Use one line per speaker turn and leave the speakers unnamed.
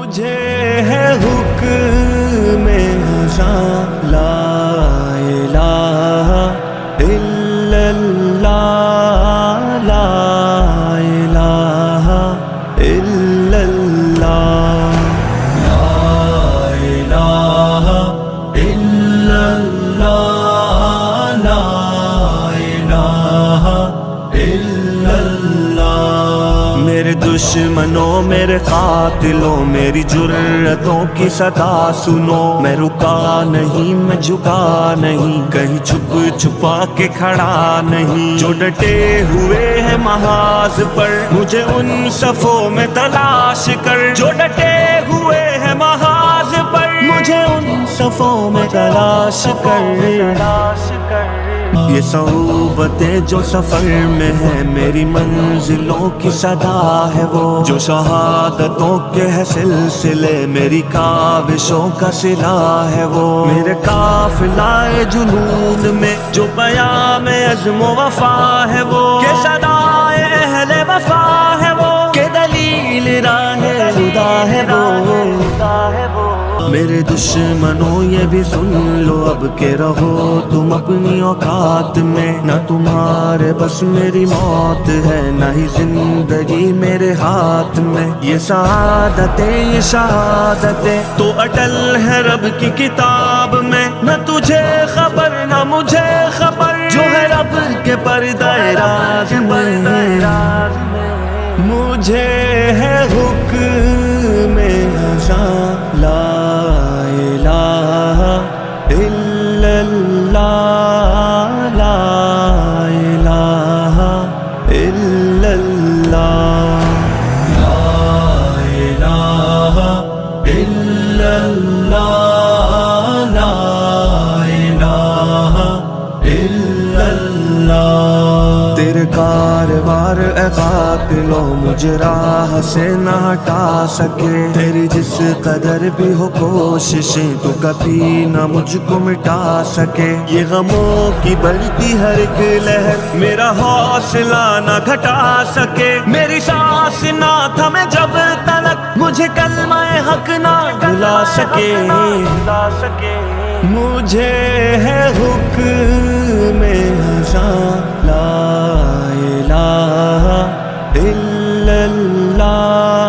مجھے ہے حکم ازاں لا الہ الا اللہ لا الہ الا اللہ لا الہ الا اللہ لا الہ الا اللہ۔ میرے دشمنوں میرے قاتلوں میری جرتوں کی صدا سنو، میں رکا نہیں میں جھکا نہیں، کہیں چھپ چھپا کے کھڑا نہیں، جو ڈٹے ہوئے ہیں محاذ پر مجھے ان صفوں میں تلاش کر، جو ڈٹے ہوئے ہیں محاذ پر مجھے ان صفوں میں تلاش کر۔ یہ صعوبتیں جو سفر میں ہے میری منزلوں کی صدا ہے وہ، جو شہادتوں کے ہے سلسلے میری کاوشوں کا صلہ ہے وہ، میرے قافلہ جنون میں جو پیام عزم و وفا ہے وہ، کہ صدائے اہل وفا ہے وہ، کہ دلیل راہ خدا ہے وہ۔ میرے دشمنوں یہ بھی سن لو اب کہ رہو تم اپنی اوقات میں، نہ تمہارے بس میری موت ہے نہ ہی زندگی میرے ہاتھ میں، یہ سعادتیں یہ شہادتیں تو اٹل ہے رب کی کتاب میں، نہ تجھے خبر نہ مجھے خبر جو ہے رب کے پردہ راز میں۔ مجھے ہے حکم ازاں لا الہ الا اللہ لا الہ الا اللہ لا الہ الا اللہ لا الہ الا اللہ۔ تیرے کاروار اے قاتلوں مجھے راہ سے نہ ہٹا سکے، تیری جس قدر بھی ہو کوششیں تو کبھی نہ مجھ کو مٹا سکے، یہ غموں کی بڑھتی ہر ایک لہر میرا حوصلہ نہ گھٹا سکے، میری سانس نہ تھمے جب تلک مجھے کلمہ حق نہ بھلا سکے۔ مجھے ہے حکم ازاں لا الہ الا اللہ